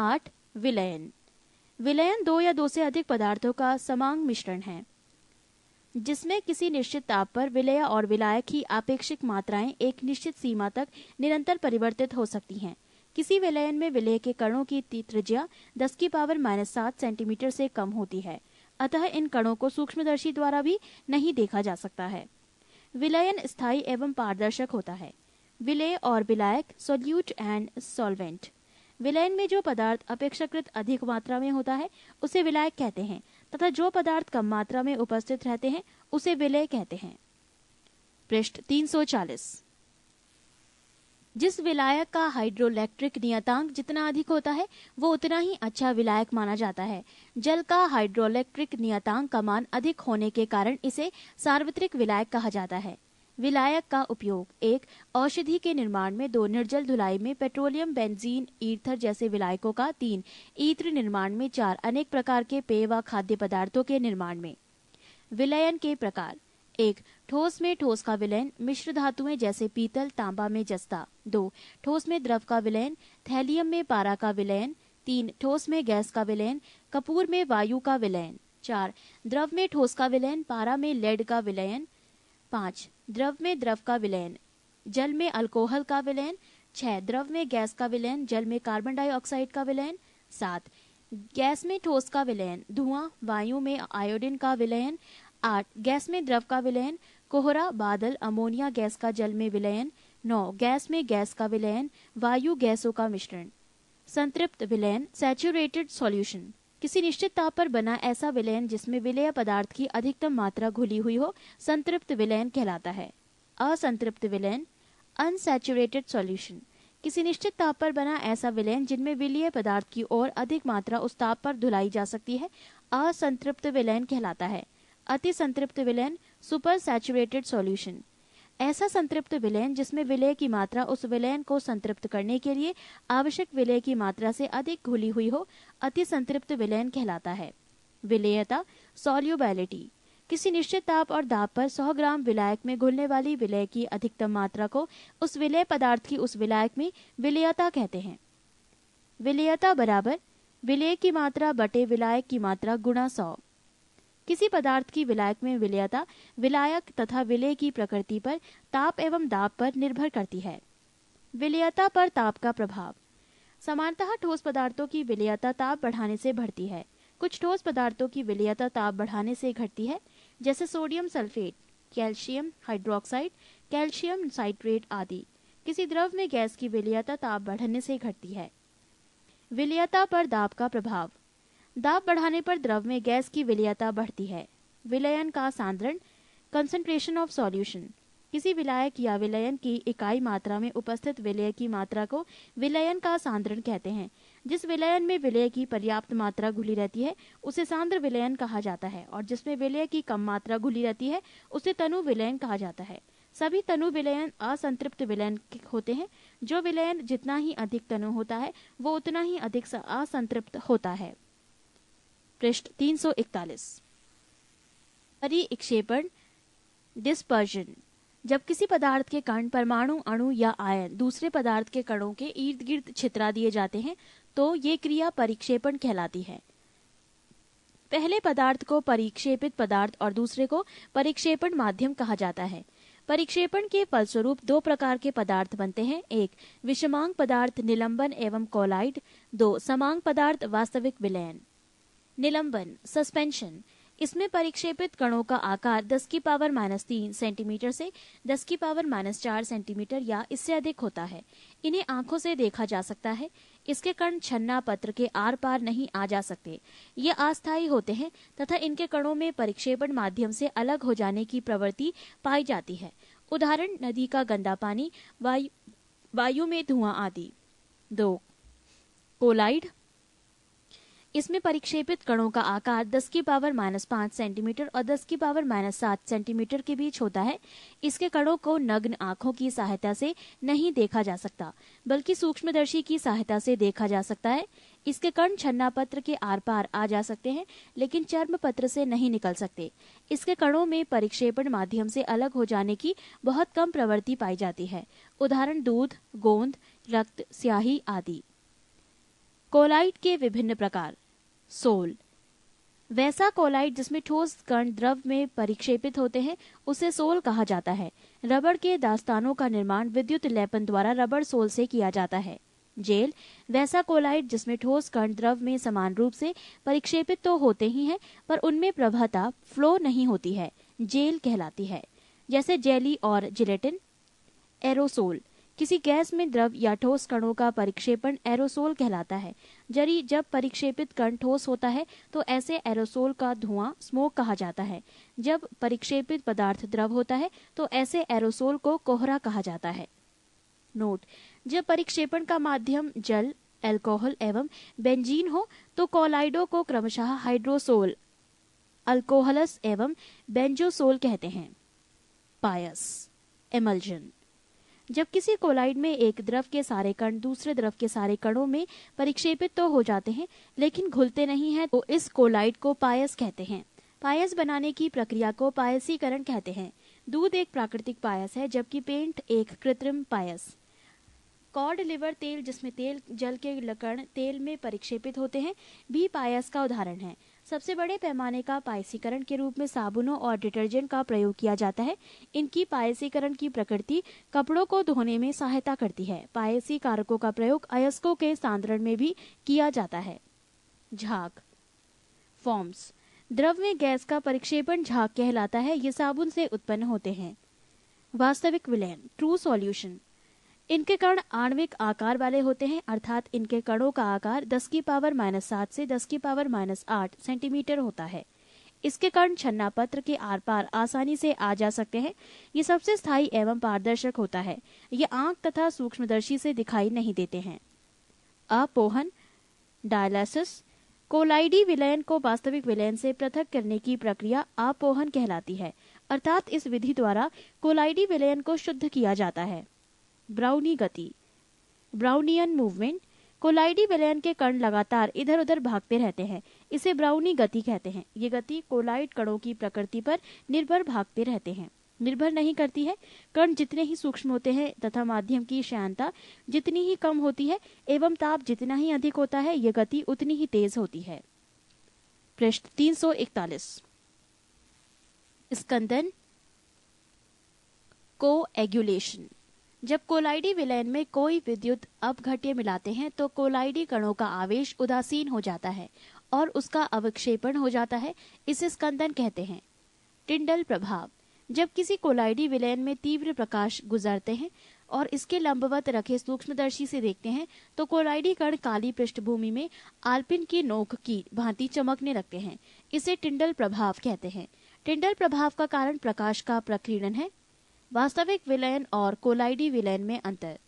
8. विलयन। विलयन दो या दो से अधिक पदार्थों का समांग मिश्रण है जिसमें किसी निश्चित ताप पर विलय और विलायक की आपेक्षिक मात्राएं एक निश्चित सीमा तक निरंतर परिवर्तित हो सकती हैं। किसी विलयन में विलय के कणों की त्रिज्या 10⁻⁷ सेंटीमीटर से कम होती है, अतः इन कणों को सूक्ष्मदर्शी द्वारा भी नहीं देखा जा सकता है। विलयन स्थायी एवं पारदर्शक होता है। विलय और विलायक, सोल्यूट एंड सॉल्वेंट। विलयन में जो पदार्थ अपेक्षाकृत अधिक मात्रा में होता है उसे विलायक कहते हैं तथा जो पदार्थ कम मात्रा में उपस्थित रहते हैं उसे विलय कहते हैं। पृष्ठ 340। जिस विलायक का हाइड्रोइलेक्ट्रिक नियतांक जितना अधिक होता है वो उतना ही अच्छा विलायक माना जाता है। जल का हाइड्रोइलेक्ट्रिक नियतांक का मान अधिक होने के कारण इसे सार्वत्रिक विलायक कहा जाता है। विलायक का उपयोग 1. औषधि के निर्माण में, 2. निर्जल धुलाई में, पेट्रोलियम, बेंजीन, ईथर जैसे विलायकों का, 3. इत्र निर्माण में, 4. अनेक प्रकार के पेय व खाद्य पदार्थों के निर्माण में। विलयन के प्रकार 1. ठोस में ठोस का विलयन, मिश्र धातुएं जैसे पीतल, तांबा में जस्ता। 2. ठोस में द्रव का विलयन, थैलियम में पारा का विलयन। 3. ठोस में गैस का विलयन, कपूर में वायु का विलयन। 4. द्रव में ठोस का विलयन, पारा में लेड का विलयन। 5. द्रव में द्रव का विलयन, जल में अल्कोहल का विलयन। 6. द्रव में गैस का विलयन, जल में कार्बन डाइऑक्साइड का विलयन। 7. गैस में ठोस का विलयन, धुआं, वायु में आयोडीन का विलयन। 8. गैस में द्रव का विलयन, कोहरा, बादल, अमोनिया गैस का जल में विलयन। 9. गैस में गैस का विलयन, वायु गैसों का मिश्रण। संतृप्त विलयन, सैचुरेटेड सॉल्यूशन। किसी निश्चित ताप पर बना ऐसा विलयन जिसमें विलेय पदार्थ की अधिकतम मात्रा घुली हुई हो संतृप्त विलयन कहलाता है। असंतृप्त विलयन, अनसैचुरेटेड सॉल्यूशन। किसी निश्चित ताप पर बना ऐसा विलयन जिनमें विलेय पदार्थ की और अधिक मात्रा उस ताप पर धुलाई जा सकती है, असंतृप्त विलयन कहलाता है। अति संतृप्त विलयन, सुपर सैचुरेटेड सॉल्यूशन। ऐसा संतृप्त विलयन जिसमें विलेय की मात्रा उस विलयन को संतृप्त करने के लिए आवश्यक विलेय की मात्रा से अधिक घुली हुई हो, अति संतृप्त विलयन कहलाता है। विलेयता, सॉल्युबिलिटी। किसी निश्चित ताप और दाब पर 100 ग्राम विलायक में घुलने वाली विलेय की अधिकतम मात्रा को उस विलेय पदार्थ की उस विलायक में विलेयता कहते हैं। विलेयता बराबर विलेय की मात्रा बटे विलायक की मात्रा गुणा 100। किसी पदार्थ की विलायक में विलेयता विलायक तथा विलेय की प्रकृति पर, ताप एवं दाब पर निर्भर करती है। विलेयता पर ताप का प्रभाव। सामान्यतः ठोस पदार्थों की विलेयता ताप बढ़ाने से बढ़ती है। कुछ ठोस पदार्थों की विलेयता ताप बढ़ाने से घटती है, जैसे sodium sulphate, calcium hydroxide, calcium citrate आदि। किसी द्रव में गैस की विलेयता ताप बढ़ने से घटती है। विलेयता पर दाब का प्रभाव। दाब बढ़ाने पर द्रव में गैस की विलेयता बढ़ती है। विलयन का सांद्रण, कंसंट्रेशन ऑफ सॉल्यूशन। किसी विलायक या विलयन की इकाई मात्रा में उपस्थित विलेय की मात्रा को विलयन का सांद्रण कहते हैं। जिस विलयन में विलेय की पर्याप्त मात्रा घुली रहती है उसे सांद्र विलयन कहा जाता है, और जिसमें विलेय की कम मात्रा घुली रहती है उसे तनु विलयन कहा जाता है। सभी तनु विलयन असंतृप्त विलयन होते हैं। जो विलयन जितना ही अधिक तनु होता है वो उतना ही अधिक असंतृप्त होता है। पृष्ठ 341। परिक्षेपण, डिस्पर्जन। जब किसी पदार्थ के कण, परमाणु, अणु या आयन दूसरे पदार्थ के कणों के इर्द गिर्द छितरा दिए जाते हैं तो ये क्रिया परिक्षेपण कहलाती है। पहले पदार्थ को परिक्षेपित पदार्थ और दूसरे को परिक्षेपण माध्यम कहा जाता है। परिक्षेपण के फलस्वरूप दो प्रकार के पदार्थ बनते हैं। 1. विषमांग पदार्थ निलंबन एवं कोलाइड। 2. समांग पदार्थ वास्तविक विलयन। निलंबन, सस्पेंशन। इसमें परिक्षेपित कणों का आकार 10⁻³ सेंटीमीटर से 10⁻⁴ सेंटीमीटर या इससे अधिक होता है। इन्हें आंखों से देखा जा सकता है। इसके कण छन्ना पत्र के आर पार नहीं आ जा सकते। ये अस्थायी होते हैं तथा इनके कणों में परिक्षेपण माध्यम से अलग हो जाने की प्रवृत्ति पाई जाती है। उदाहरण, नदी का गंदा पानी, वायु में धुआं आदि। 2. कोलाइड। इसमें परिक्षेपित कणों का आकार 10⁻⁵ सेंटीमीटर और 10⁻⁷ सेंटीमीटर के बीच होता है। इसके कणों को नग्न आंखों की सहायता से नहीं देखा जा सकता, बल्कि सूक्ष्मदर्शी की सहायता से देखा जा सकता है। इसके कण छन्ना पत्र के आर पार आ जा सकते हैं, लेकिन चर्म पत्र से नहीं निकल सकते। इसके कणों में परिक्षेपण माध्यम से अलग हो जाने की बहुत कम प्रवृत्ति पाई जाती है। उदाहरण, दूध, गोंद, रक्त, स्याही आदि। कोलाइड के विभिन्न प्रकार। सोल, वैसा कोलाइड जिसमें ठोस कण द्रव में परिक्षेपित होते हैं उसे सोल कहा जाता है। रबड़ के दास्तानों का निर्माण विद्युत लेपन द्वारा रबड़ सोल से किया जाता है। जेल, वैसा कोलाइड जिसमें ठोस कण द्रव में समान रूप से परिक्षेपित तो होते ही हैं पर उनमें प्रभावता फ्लो नहीं होती है, जेल कहलाती है। जैसे जेली और जिलेटिन। एरोसोल, किसी गैस में द्रव या ठोस कणों का परिक्षेपण एरोसोल कहलाता है। जब परिक्षेपित कण ठोस होता है तो ऐसे एरोसोल का धुआं स्मोक कहा जाता है। जब परिक्षेपित पदार्थ द्रव होता है तो ऐसे एरोसोल को कोहरा कहा जाता है। नोट, जब परिक्षेपण का माध्यम जल, अल्कोहल एवं बेंजीन हो तो कोलाइडों को क्रमशः हाइड्रोसोल, अल्कोहलस एवं बेंजोसोल कहते हैं। पायस, एमल्जन, जब किसी कोलाइड में एक द्रव के सारे कण दूसरे द्रव के सारे कणों में परिक्षेपित तो हो जाते हैं लेकिन घुलते नहीं हैं तो इस कोलाइड को पायस कहते हैं। पायस बनाने की प्रक्रिया को पायसीकरण कहते हैं। दूध एक प्राकृतिक पायस है जबकि पेंट एक कृत्रिम पायस। कॉड लिवर तेल, जिसमें तेल जल के कण तेल में परिक्षेपित होते हैं, भी पायस का उदाहरण है। सबसे बड़े पैमाने का पायसीकरण के रूप में साबुनों और डिटर्जेंट का प्रयोग किया जाता है। इनकी पायसीकरण की प्रकृति कपड़ों को धोने में सहायता करती है। पायसी कारकों का प्रयोग अयस्कों के सांद्रण में भी किया जाता है। झाग, फॉर्म्स, द्रव में गैस का परिक्षेपण झाग कहलाता है। ये साबुन से उत्पन्न होते हैं। वास्तविक विलयन, ट्रू सॉल्यूशन, इनके कण आणविक आकार वाले होते हैं अर्थात इनके कणों का आकार 10⁻⁷ से 10⁻8 सेंटीमीटर होता है। इसके कण छन्नापत्र के आर पार आसानी से आ जा सकते हैं। ये सबसे स्थायी एवं पारदर्शक होता है। ये आंख तथा सूक्ष्मदर्शी से दिखाई नहीं देते हैं। अपोहन, डायलिसिस, कोलाइडी विलयन को वास्तविक विलयन से पृथक करने की प्रक्रिया अपोहन कहलाती है अर्थात इस विधि द्वारा कोलाइडी विलयन को शुद्ध किया जाता है। ब्राउनी गति, ब्राउनियन मूवमेंट, कोलाइडी विलयन के कण लगातार इधर उधर भागते रहते हैं, इसे ब्राउनी गति कहते हैं। ये गति कोलाइड कणों की प्रकृति पर निर्भर भागते रहते हैं, निर्भर नहीं करती है। कण जितने ही सूक्ष्म होते हैं तथा माध्यम की श्यानता जितनी ही कम होती है एवं ताप जितना ही अधिक होता है, ये गति उतनी ही तेज होती है। पृष्ठ 341। स्कंदन, कोएगुलेशन, जब कोलाइडी विलयन में कोई विद्युत अपघट्य मिलाते हैं तो कोलाइडी कणों का आवेश उदासीन हो जाता है और उसका अवक्षेपण हो जाता है। इसे स्कंदन कहते हैं। टिंडल प्रभाव, जब किसी कोलाइडी विलयन में तीव्र प्रकाश गुजरते हैं और इसके लंबवत रखे सूक्ष्मदर्शी से देखते हैं तो कोलाइडी कण काली पृष्ठभूमि में आल्पिन की नोक की भांति चमकने लगते हैं। इसे टिंडल प्रभाव कहते हैं। टिंडल प्रभाव का कारण प्रकाश का प्रकीर्णन है। वास्तविक विलयन और कोलाइडी विलयन में अंतर।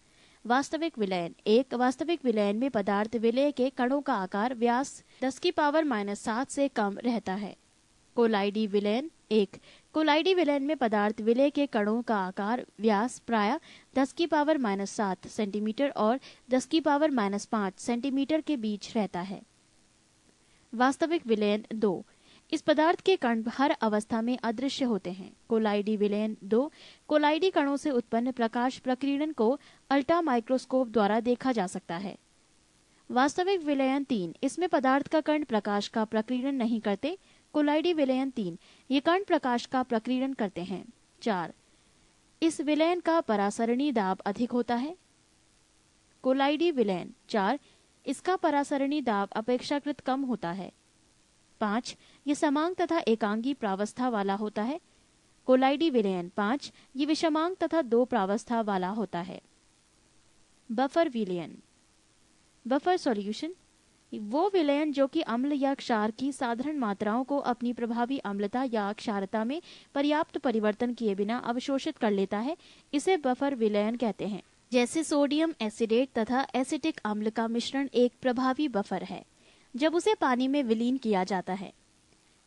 वास्तविक विलयन, एक वास्तविक विलयन में पदार्थ विलय के कणों का आकार व्यास 10⁻⁷ से कम रहता है। कोलाइडी विलयन, एक कोलाइडी विलयन में पदार्थ विलय के कणों का आकार व्यास प्राय 10⁻⁷ सेंटीमीटर और 10⁻⁵ सेंटीमीटर के बीच रहता है। वास्तविक विलयन दो, इस पदार्थ के कण हर अवस्था में अदृश्य होते हैं। कोलाइडी विलयन दो, कोलाइडी कणों से उत्पन्न प्रकाश प्रकीर्णन को अल्ट्रा माइक्रोस्कोप द्वारा देखा जा सकता है। वास्तविक विलयन तीन, इसमें पदार्थ का कण प्रकाश का प्रकीर्णन नहीं करते। कोलाइडी विलयन तीन, ये कण प्रकाश का प्रकीर्णन करते हैं। 4, इस विलयन का परासरणी दाब अधिक होता है। कोलाइडी विलयन 4, इसका परासरणी दाब अपेक्षाकृत कम होता है। 5, ये समांग तथा एकांगी प्रावस्था वाला होता है। कोलाइडी विलयन 5, ये विषमांग तथा दो प्रावस्था वाला होता है। बफर विलयन, बफर सॉल्यूशन, वो विलयन जो कि अम्ल या क्षार की साधारण मात्राओं को अपनी प्रभावी अम्लता या क्षारता में पर्याप्त परिवर्तन किए बिना अवशोषित कर लेता है, इसे बफर विलयन कहते हैं। जैसे सोडियम एसिडेट तथा एसिटिक अम्ल का मिश्रण एक प्रभावी बफर है जब उसे पानी में विलीन किया जाता है।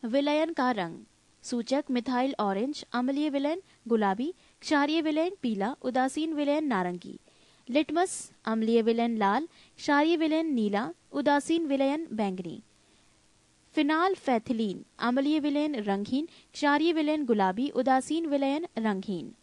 विलयन का रंग सूचक मिथाइल ऑरेंज, अम्लीय विलयन गुलाबी, क्षारीय विलयन पीला, उदासीन विलयन नारंगी। लिटमस, अम्लीय विलयन लाल, क्षारीय विलयन नीला, उदासीन विलयन बैंगनी। फिनाल फैथिलीन, अम्लीय विलयन रंगहीन, क्षारीय विलयन गुलाबी, उदासीन विलयन रंगहीन।